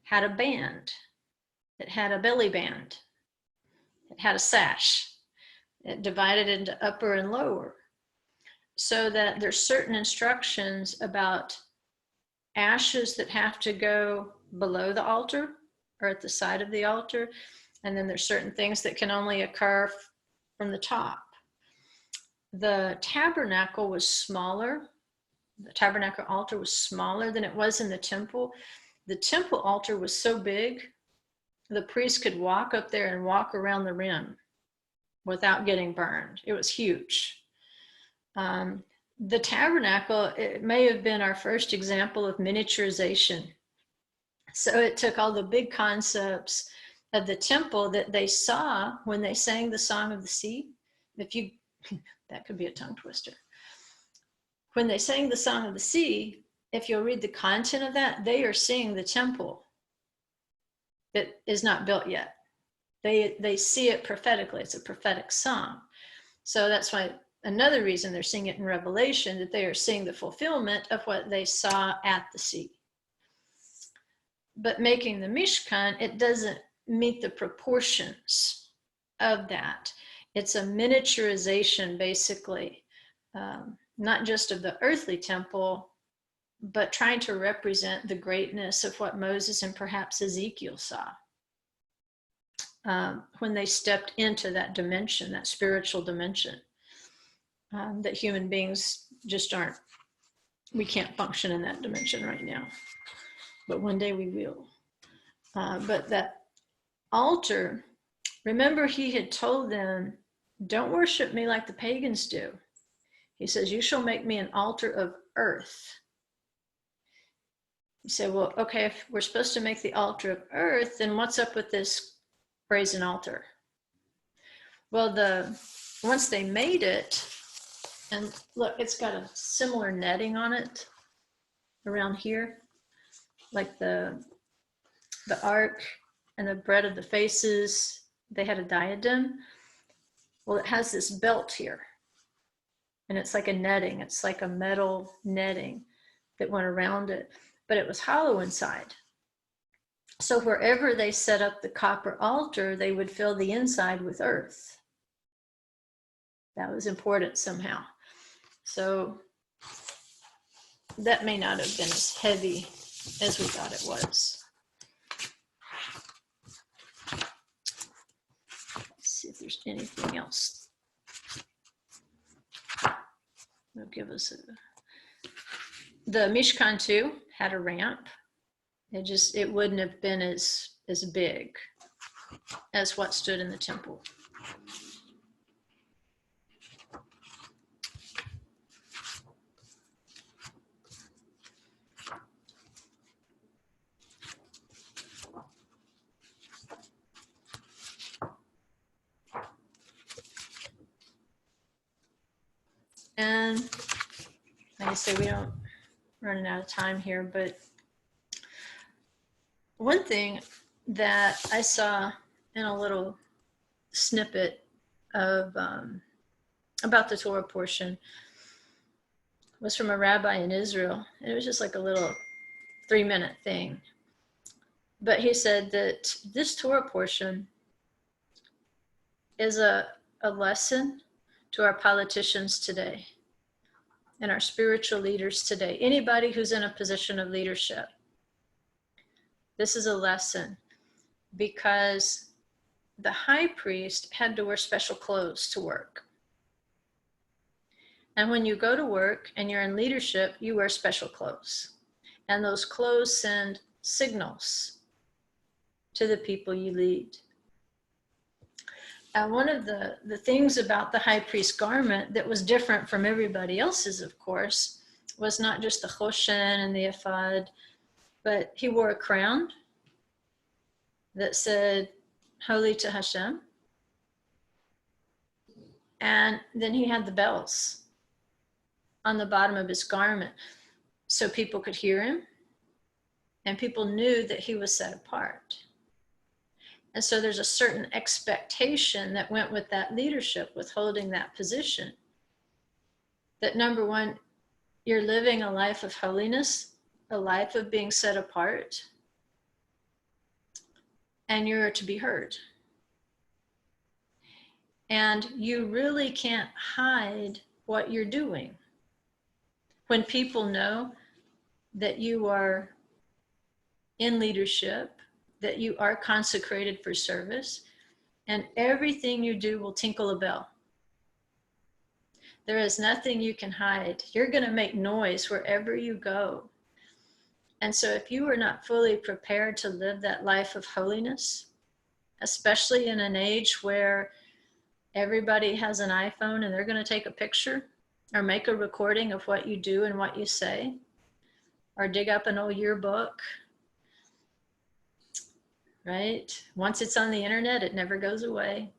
had a band. It had a belly band. It had a sash. It divided into upper and lower, so that there's certain instructions about ashes that have to go below the altar or at the side of the altar. And then there's certain things that can only occur from the top. The tabernacle was smaller. The tabernacle altar was smaller than it was in the temple. The temple altar was so big, the priest could walk up there and walk around the rim without getting burned. It was huge. The tabernacle, it may have been our first example of miniaturization. So it took all the big concepts of the temple that they saw when they sang the Song of the Sea. That could be a tongue twister. When they sang the Song of the Sea, if you'll read the content of that, they are seeing the temple that is not built yet. They see it prophetically. It's a prophetic song. So that's why another reason they're seeing it in Revelation, that they are seeing the fulfillment of what they saw at the sea. But making the Mishkan, it doesn't meet the proportions of that. It's a miniaturization, basically, not just of the earthly temple, but trying to represent the greatness of what Moses and perhaps Ezekiel saw when they stepped into that dimension, that spiritual dimension, that human beings just aren't. We can't function in that dimension right now, but one day we will. But that altar, remember, he had told them, don't worship me like the pagans do. He says, you shall make me an altar of earth. You say, well, okay, if we're supposed to make the altar of earth, then what's up with this brazen altar? Well, once they made it, and look, it's got a similar netting on it around here, like the ark and the bread of the faces, they had a diadem. Well, it has this belt here, and it's like a netting. It's like a metal netting that went around it, but it was hollow inside. So wherever they set up the copper altar, they would fill the inside with earth. That was important somehow. So that may not have been as heavy as we thought it was. Let's see if there's anything else. They'll give us the Mishkan too had a ramp. It wouldn't have been as big as what stood in the temple. And like I say, we don't running out of time here, but one thing that I saw in a little snippet of about the Torah portion was from a rabbi in Israel. And it was just like a little 3-minute thing. But he said that this Torah portion is a lesson to our politicians today and our spiritual leaders today. Anybody who's in a position of leadership. This is a lesson because the high priest had to wear special clothes to work. And when you go to work and you're in leadership, you wear special clothes. And those clothes send signals to the people you lead. And one of the things about the high priest garment that was different from everybody else's, of course, was not just the choshen and the ephod, but he wore a crown that said, "Holy to Hashem." And then he had the bells on the bottom of his garment so people could hear him and people knew that he was set apart. And so there's a certain expectation that went with that leadership, with holding that position. That number one, you're living a life of holiness, a life of being set apart, and you're to be heard. And you really can't hide what you're doing. When people know that you are in leadership, that you are consecrated for service, and everything you do will tinkle a bell. There is nothing you can hide. You're going to make noise wherever you go. And so if you are not fully prepared to live that life of holiness, especially in an age where everybody has an iPhone and they're going to take a picture or make a recording of what you do and what you say, or dig up an old yearbook, right? Once it's on the internet, it never goes away.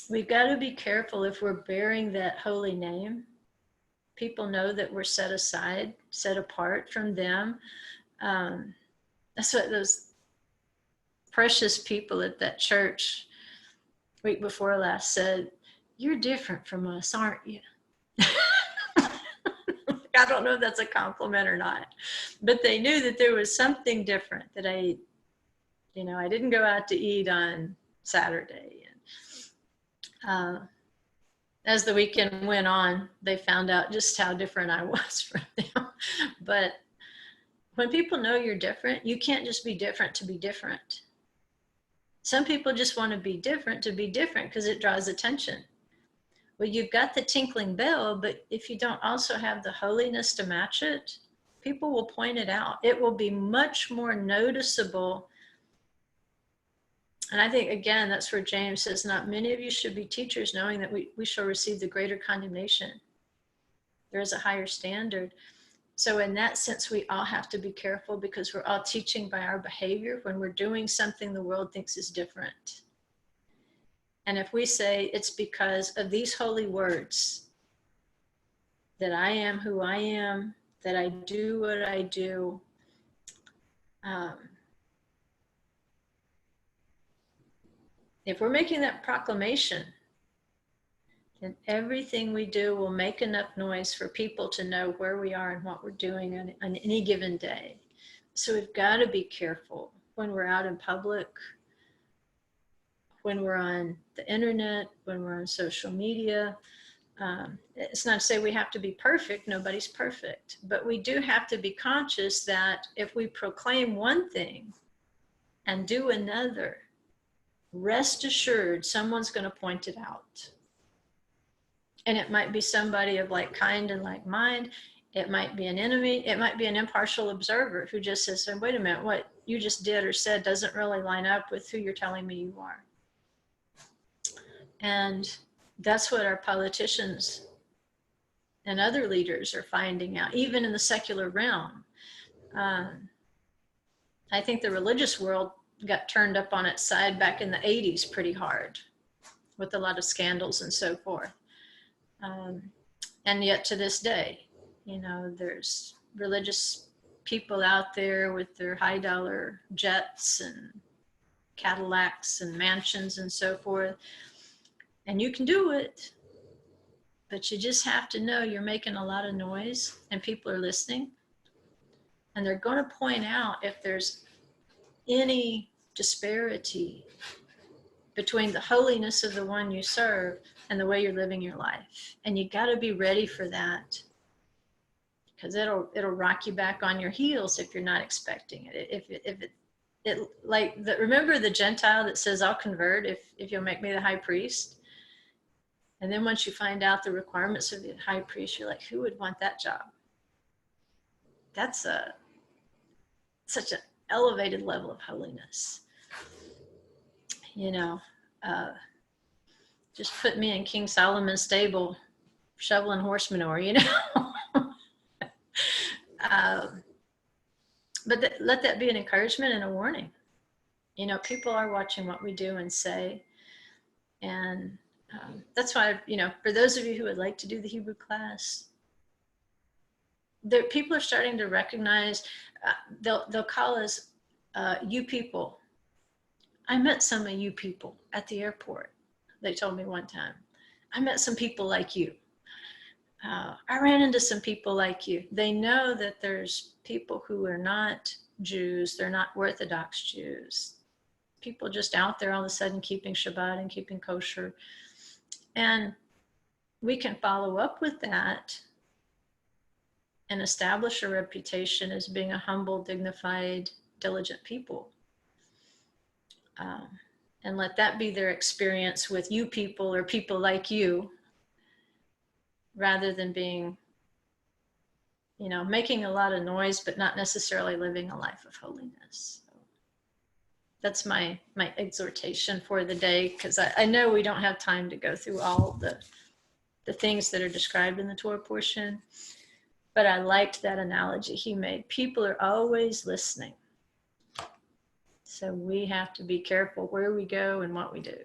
We've got to be careful if we're bearing that holy name. People know that we're set aside, set apart from them. That's what those precious people at that church week before last said, "You're different from us, aren't you?" I don't know if that's a compliment or not, but they knew that there was something different, that I didn't go out to eat on Saturday. And as the weekend went on, they found out just how different I was from them. But when people know you're different, you can't just be different to be different. Some people just want to be different because it draws attention. Well, you've got the tinkling bell, but if you don't also have the holiness to match it, people will point it out. It will be much more noticeable. And I think, again, that's where James says, not many of you should be teachers, knowing that we shall receive the greater condemnation. There is a higher standard. So in that sense, we all have to be careful, because we're all teaching by our behavior when we're doing something the world thinks is different. And if we say it's because of these holy words that I am who I am, that I do what I do, if we're making that proclamation, then everything we do will make enough noise for people to know where we are and what we're doing on any given day. So we've got to be careful when we're out in public, when we're on the internet, when we're on social media. It's not to say we have to be perfect. Nobody's perfect. But we do have to be conscious that if we proclaim one thing and do another, rest assured someone's going to point it out. And it might be somebody of like kind and like mind. It might be an enemy. It might be an impartial observer who just says, wait a minute, what you just did or said doesn't really line up with who you're telling me you are. And that's what our politicians and other leaders are finding out, even in the secular realm. I think the religious world got turned up on its side back in the 80s pretty hard with a lot of scandals and so forth. And yet to this day, you know, there's religious people out there with their high dollar jets and Cadillacs and mansions and so forth. And you can do it, but you just have to know you're making a lot of noise and people are listening. And they're going to point out if there's any disparity between the holiness of the one you serve and the way you're living your life. And you got to be ready for that, because it'll rock you back on your heels if you're not expecting it. Remember the Gentile that says, I'll convert if you'll make me the high priest. And then once you find out the requirements of the high priest, you're like, who would want that job? That's such an elevated level of holiness. You know, just put me in King Solomon's stable shoveling horse manure, you know. But let that be an encouragement and a warning. You know, people are watching what we do and say. And that's why, you know, for those of you who would like to do the Hebrew class, people are starting to recognize, they'll call us you people. I met some of you people at the airport. They told me one time, I met some people like you. I ran into some people like you. They know that there's people who are not Jews. They're not Orthodox Jews. People just out there all of a sudden keeping Shabbat and keeping kosher. And we can follow up with that and establish a reputation as being a humble, dignified, diligent people. And let that be their experience with you people or people like you, rather than being, you know, making a lot of noise, but not necessarily living a life of holiness. So that's my exhortation for the day, because I know we don't have time to go through all the things that are described in the Torah portion, but I liked that analogy he made. People are always listening. So we have to be careful where we go and what we do.